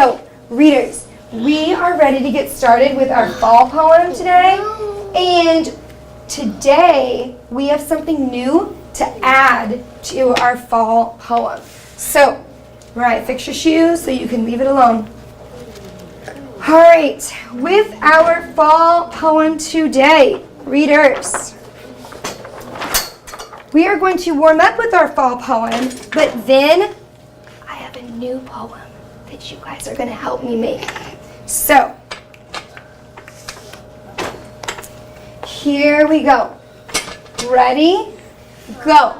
So, readers, we are ready to get started with our fall poem today. And today, we have something new to add to our fall poem. So, Mariah, fix your shoes so you can leave it alone. All right, with our fall poem today, readers, we are going to warm up with our fall poem, but then I have a new poem that you guys are going to help me make. So, here we go. Ready? Go.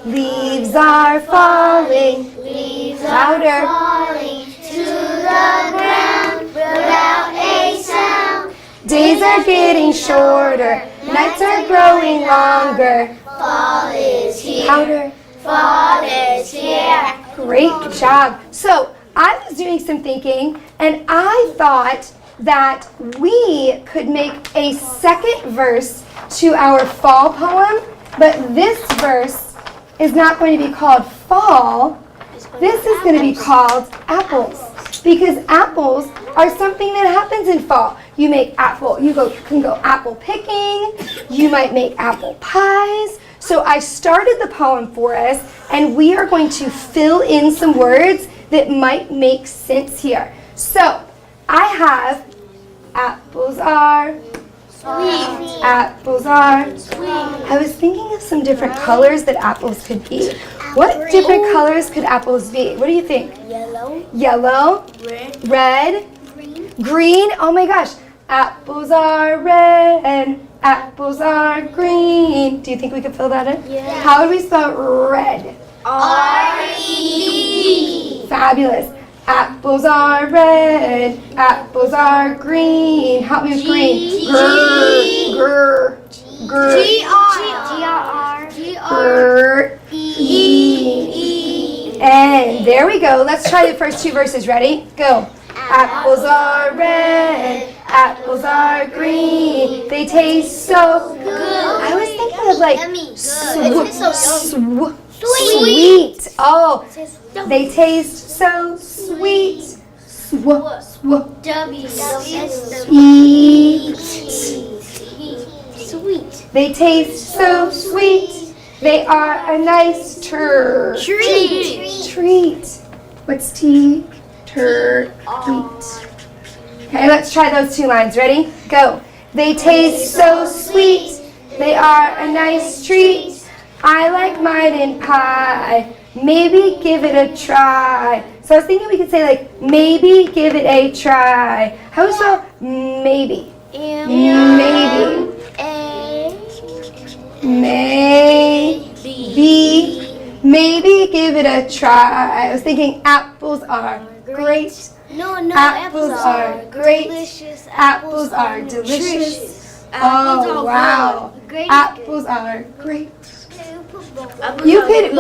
Leaves are falling, Leaves louder. are falling to the ground without a sound. Days are getting shorter, nights are growing longer. Fall is here. Louder. Fall is here. Great job. So, I was doing some thinking, and I thought that we could make a second verse to our fall poem, but this verse is not going to be called fall. This is going to be called apples, because apples are something that happens in fall. You make apple, can go apple picking, you might make apple pies. So I started the poem for us, and we are going to fill in some words that might make sense here. So I have apples are Sweet. Apples are Sweet. I was thinking of some different colors that apples could be. What different colors could apples be? What do you think? Yellow. Yellow, Red. red, Green. green. Oh my gosh. Apples are red. Apples are green. Do you think we could fill that in? Yeah. How would we spell red? R-E-D. Fabulous. Apples are red. Apples are green. Help me with green. Grr. Grr. Grr. G-R-R. E. And there we go. Let's try the first two verses. Ready? Go. Apples are red. Apples are green. They taste so good. I was thinking of like sweet. Oh, they taste so sweet. Eat. Sweet. They taste so sweet. They are a nice treat. What's T? Treat. Okay, let's try those two lines. Ready? Go. They taste so sweet. They are a nice treat. I like mine in pie. Maybe give it a try. So I was thinking we could say like, maybe give it a try. How do we spell maybe? Maybe. Maybe give it a try. I was thinking apples are great. No, Apples are great. Delicious. Apples are delicious. Oh, wow. Apples are great. You could,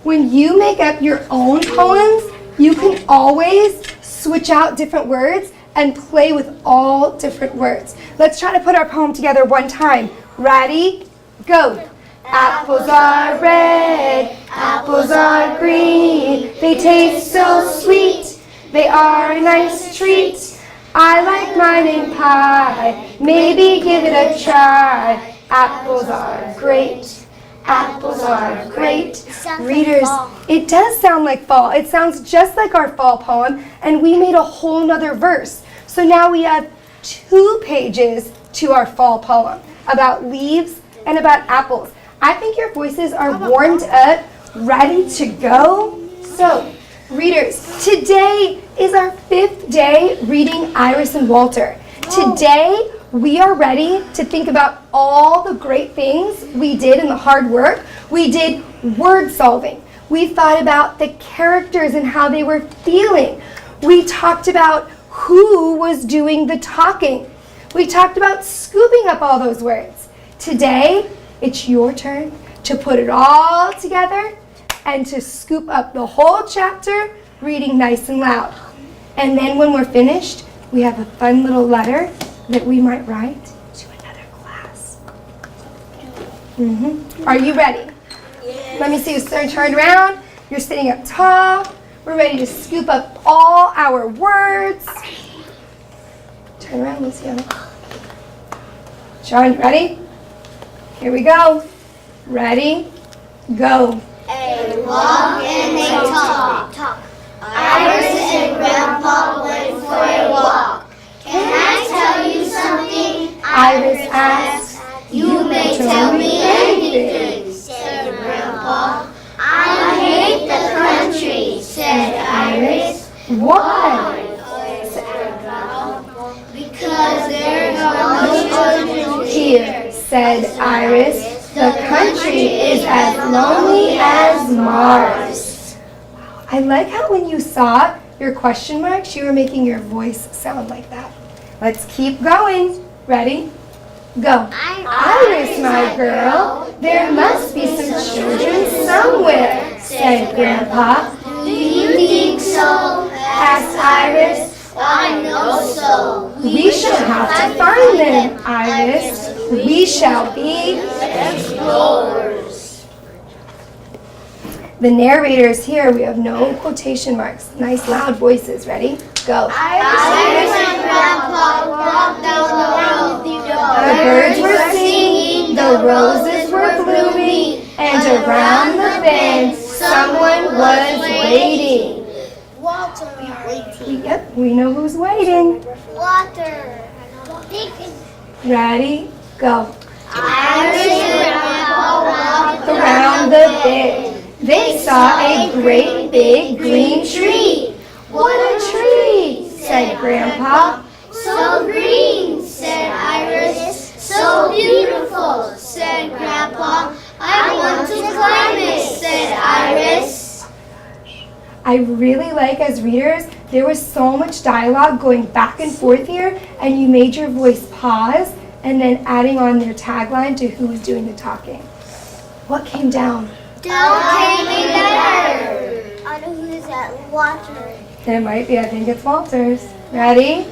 when you make up your own poems, you can always switch out different words and play with all different words. Let's try to put our poem together one time. Ready? Go. Apples are red, apples are green. They taste so sweet, they are a nice treat. I like mine in pie, maybe give it a try. Apples are great. Apples are great. Readers, it does sound like fall. It sounds just like our fall poem, and we made a whole nother verse. So now we have 2 pages to our fall poem about leaves and about apples. I think your voices are warmed up, ready to go. So, readers, today is our 5th day reading Iris and Walter. Today, we are ready to think about all the great things we did in the hard work. We did word solving. We thought about the characters and how they were feeling. We talked about who was doing the talking. We talked about scooping up all those words. Today, it's your turn to put it all together and to scoop up the whole chapter, reading nice and loud. And then when we're finished, we have a fun little letter that we might write to another class. Are you ready? Yeah. Let me see you turn around. You're sitting up tall. We're ready to scoop up all our words. Turn around, Luciana. Sean, ready? Here we go. Ready? Go. A walk and a talk. Iris and Grandpa went for a walk. Can I tell you something? Iris asked. You may tell me anything, said Grandpa. I hate the country, said Iris. Why? Said Grandpa. Because there's no children Here, said Iris. The country is as lonely as Mars. I like how when you saw your question marks, you were making your voice sound like that. Let's keep going. Ready? Go. Iris, my girl, there must be some children somewhere, said Grandpa. Do you think so? Asked Iris. I know so. We shall have to find them, Iris. We shall be explorers. The narrators here, we have no quotation marks. Nice loud voices. Ready? Go. Iris and Grandpa walked down the road. The birds were singing, the roses were blooming, and around the bend someone was waiting. Walter. Yep, we know who's waiting. Water. Ready? Go. Iris and Grandpa walked Around the bend, they saw a great big green tree. What a tree, said Grandpa. So green, said Iris. So beautiful, said Grandpa. I want to climb it, said Iris. I really like, as readers, there was so much dialogue going back and forth here, and you made your voice pause and then adding on their tagline to who was doing the talking. What came down? Don't take me better. I don't use that water. There might be, I think it's Walter's. Ready?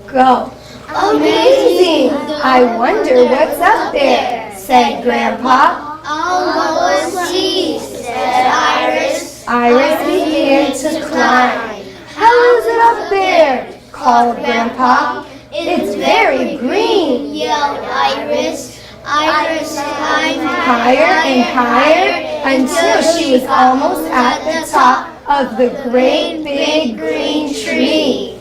Go. Amazing. I wonder what's up there, said Grandpa. I'll go and see, said Iris. Iris began to climb. How is it up there? Called Grandpa. It's very green, yelled Iris. Iris climbed higher and higher until she was almost at the top of the great big green tree.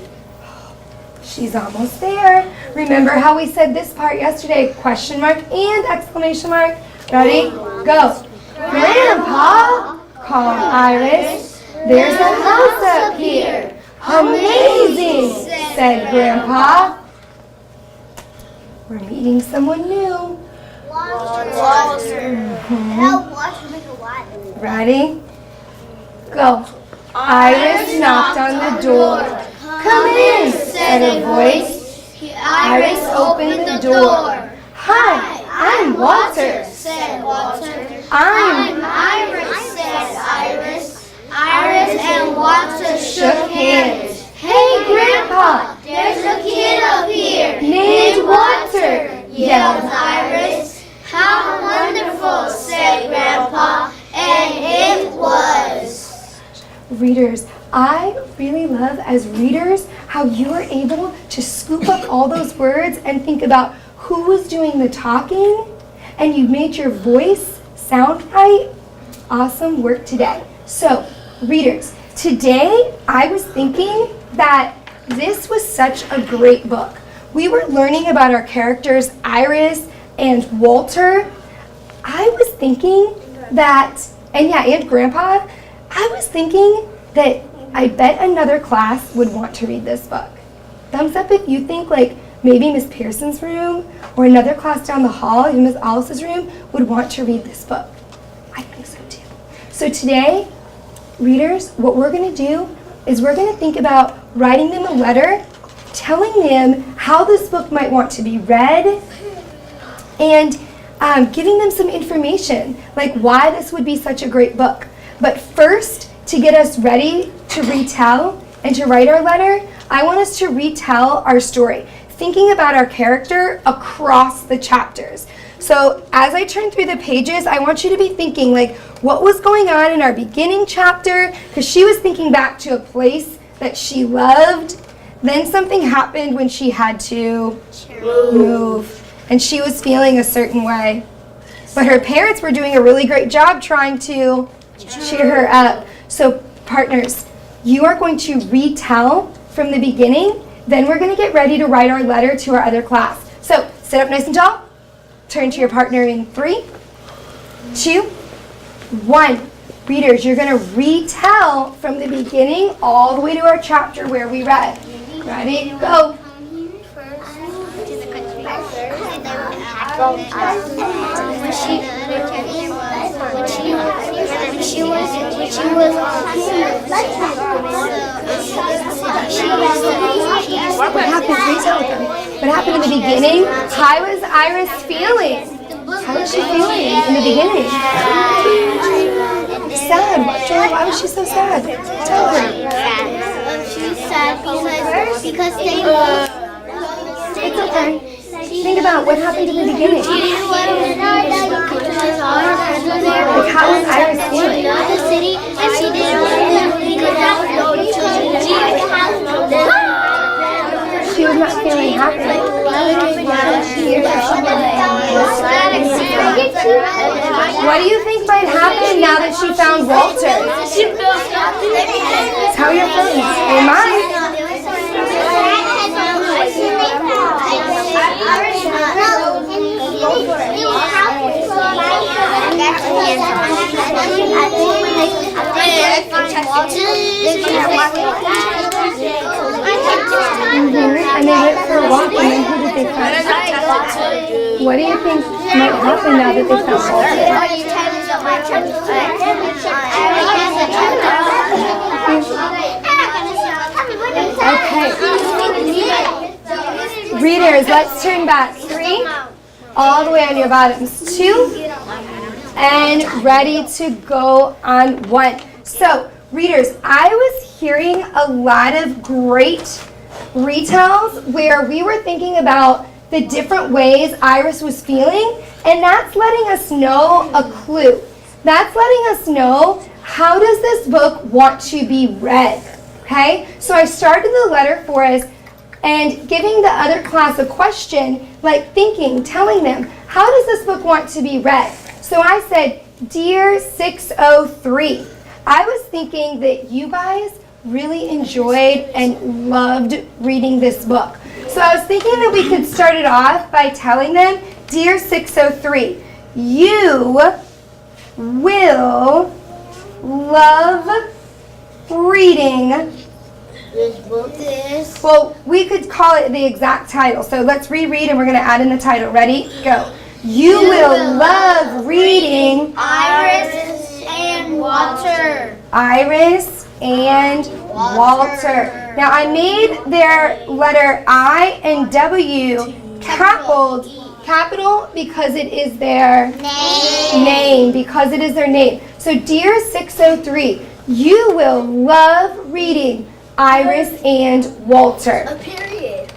She's almost there. Remember how we said this part yesterday? Question mark and exclamation mark. Ready? Go. Grandpa, called Iris. There's a house up here. Amazing, said Grandpa. We're meeting someone new. Water. Help water make a water. Ready? Go. Iris knocked on the door. Come in, said a voice. Iris opened the door. Hi, I'm Walter, said Walter. I'm Iris, said Iris. Iris and Walter shook hands. Hey, Grandpa, There's a kid up here named Walter, yelled Iris. How wonderful, said Grandpa, and it was. Readers, I really love, as readers, how you are able to scoop up all those words and think about who was doing the talking, and you made your voice sound right. Awesome work today. So, readers, today I was thinking that this was such a great book. We were learning about our characters, Iris and Walter. I was thinking that, and Grandpa, I was thinking that I bet another class would want to read this book. Thumbs up if you think like maybe Miss Pearson's room or another class down the hall, even Miss Alice's room, would want to read this book. I think so too. So today, readers, what we're going to do is we're going to think about writing them a letter, telling them how this book might want to be read, and giving them some information, like why this would be such a great book. But first, to get us ready to retell and to write our letter, I want us to retell our story, thinking about our character across the chapters. So as I turn through the pages, I want you to be thinking, like, what was going on in our beginning chapter? Because she was thinking back to a place that she loved. Then something happened when she had to move. And she was feeling a certain way. But her parents were doing a really great job trying to cheer her up. So partners, you are going to retell from the beginning. Then we're going to get ready to write our letter to our other class. So sit up nice and tall. Turn to your partner in 3, 2, 1. Readers, you're going to retell from the beginning all the way to our chapter where we read. Ready? Go. What happened? Retell with them. What happened in the beginning? How was Iris feeling? How was she feeling in the beginning? Sad. Why was she so sad? Tell her. She's sad because they It's okay. Think about what happened in the beginning. like how was Iris feeling? The city, and she didn't want to leave She was not feeling happy. What do you think might happen now that she found Walter? How are your feelings? And mine? And they went for a walk, and then who did they find? What do you think might happen now that they found Walter? Okay. Readers, let's turn back. 3, all the way on your bottoms. 2, and ready to go on 1. So, readers, I was hearing a lot of great retells where we were thinking about the different ways Iris was feeling, and that's letting us know a clue. That's letting us know, how does this book want to be read? Okay? So I started the letter for us and giving the other class a question, like thinking, telling them, how does this book want to be read? So I said, Dear 603, I was thinking that you guys really enjoyed and loved reading this book. So I was thinking that we could start it off by telling them, Dear 603, you will love reading this book. Well, we could call it the exact title. So let's reread and we're going to add in the title. Ready? Go. You will love reading Iris and Walter. Iris and Walter. Now I made their letter I and W capital because it is their name. Because it is their name. So Dear 603, you will love reading Iris and Walter. A period.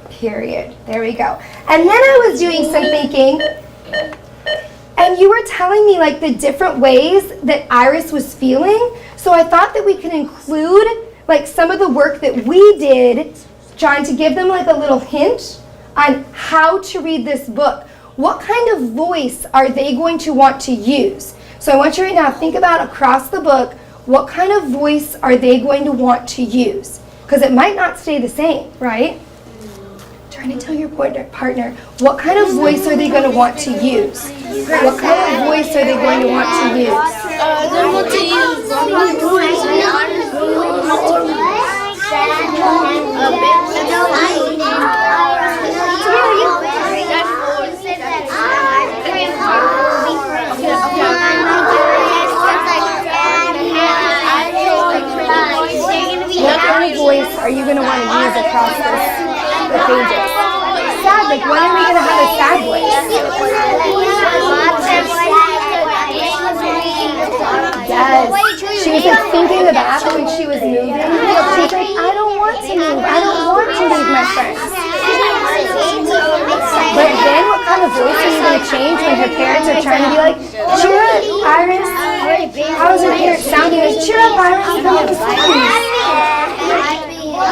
Period. There we go. And then I was doing some thinking, and you were telling me like the different ways that Iris was feeling. So I thought that we could include like some of the work that we did, trying to give them like a little hint on how to read this book. What kind of voice are they going to want to use? So I want you right now to think about across the book, what kind of voice are they going to want to use? Because it might not stay the same, right? Trying to tell your partner, what kind of voice are they going to want to use? What kind of voice are they going to want to use? They want to use What kind of voice are you going to want to use across the pages? Sad, like when are we going to have a sad voice? Yes. She was like thinking about when she was moving. She's like, I don't want to move. I don't want to leave my friends. But then what kind of voice are you going want to change when her parents are trying to be like, cheer up, Iris. How's her parents sounding? Like, cheer up, Iris. Come on,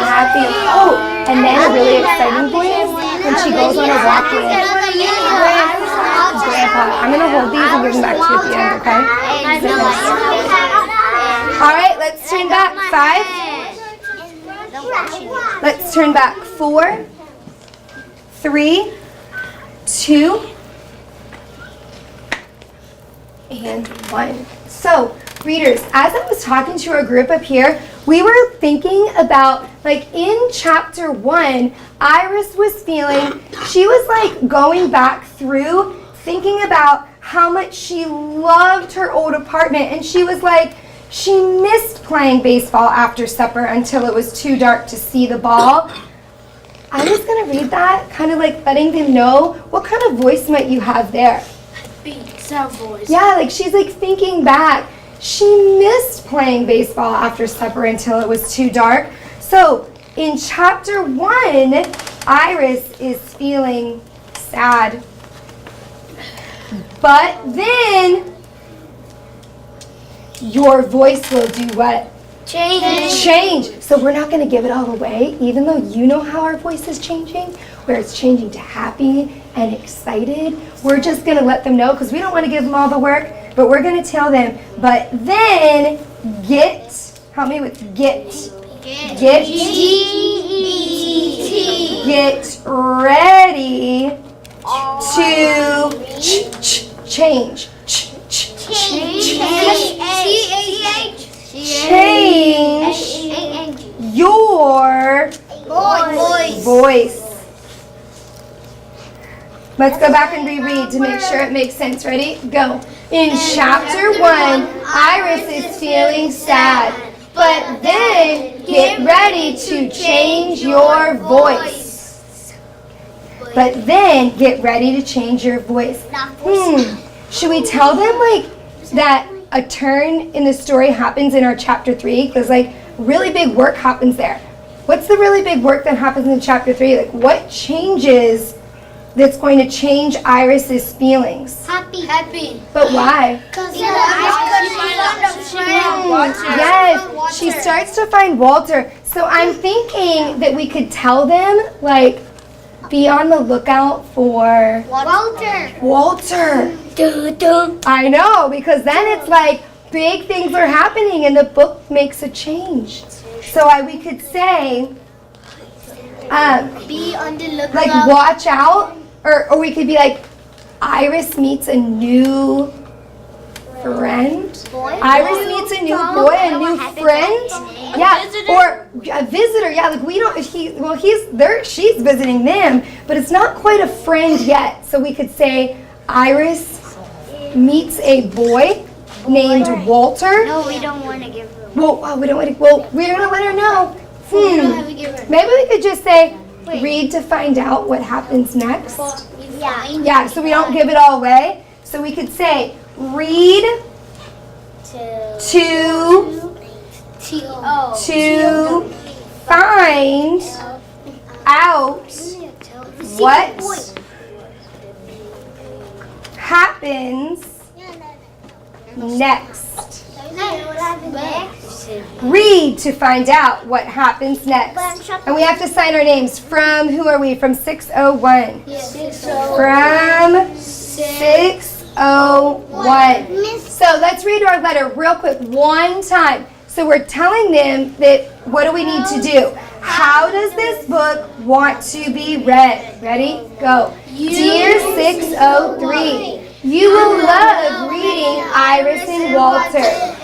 happy. Oh, and then a really exciting voice when she goes on a walk with Grandpa. I'm going to hold these and give them back to you at the end, okay? All right, let's turn back 5. Let's turn back 4, 3, 2, and 1. So, readers, as I was talking to our group up here, we were thinking about, like, in chapter 1, Iris was feeling, she was like going back through, thinking about how much she loved her old apartment, and she was like, she missed playing baseball after supper until it was too dark to see the ball. I was going to read that, kind of like letting them know, what kind of voice might you have there? Sound voice. Yeah, like she's like thinking back. She missed playing baseball after supper until it was too dark. So in chapter 1, Iris is feeling sad. But then your voice will do what? Change. So we're not going to give it all away, even though you know how our voice is changing, where it's changing to happy and excited. We're just going to let them know because we don't want to give them all the work, but we're going to tell them. But then help me with get ready to change. Change your voice. Let's go back and reread to make sure it makes sense. Ready? Go. In chapter 1, Iris is feeling sad, but then get ready to change your voice. But then get ready to change your voice. Should we tell them like that a turn in the story happens in our chapter 3? Because like really big work happens there. What's the really big work that happens in chapter 3? Like what changes that's going to change Iris's feelings? Happy. But why? Because Yes, she starts to find Walter. So I'm thinking that we could tell them, like, be on the lookout for Walter. I know, because then it's like big things are happening and the book makes a change. So we could say, be on the lookout. like, watch out, or we could be like, Iris meets a new friend. Iris meets a new boy, a new friend. Yeah, or a visitor. Yeah, like we don't. He's there. She's visiting them, but it's not quite a friend yet. So we could say, Iris meets a boy named Walter. No, we don't want to give her. Well, we don't want to. Well, we're gonna let her know. Maybe we could just say, read to find out what happens next. Yeah, so we don't give it all away. So we could say, read to find out what happens next. Read to find out what happens next. And we have to sign our names. From, who are we? From 601. From 601. So let's read our letter real quick one time. So we're telling them that what do we need to do? How does this book want to be read? Ready? Go. Dear 603. You will love reading Iris and Walter.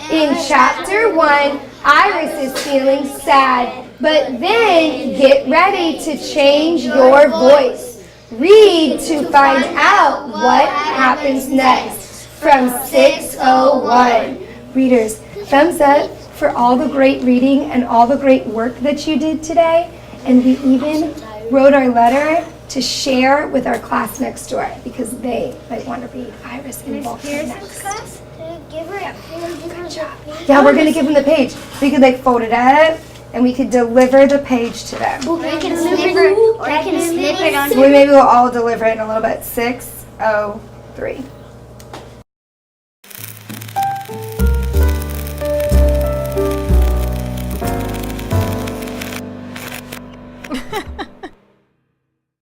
In chapter 1, Iris is feeling sad, but then get ready to change your voice. Read to find out what happens next. From 601. Readers, thumbs up for all the great reading and all the great work that you did today. And we even wrote our letter to share with our class next door because they might want to read Iris and Walter next. Good job. Yeah, we're going to give them the page. We could like fold it up and we could deliver the page to them. Or I can snip it on. Maybe we'll all deliver it in a little bit. 6. 6:03.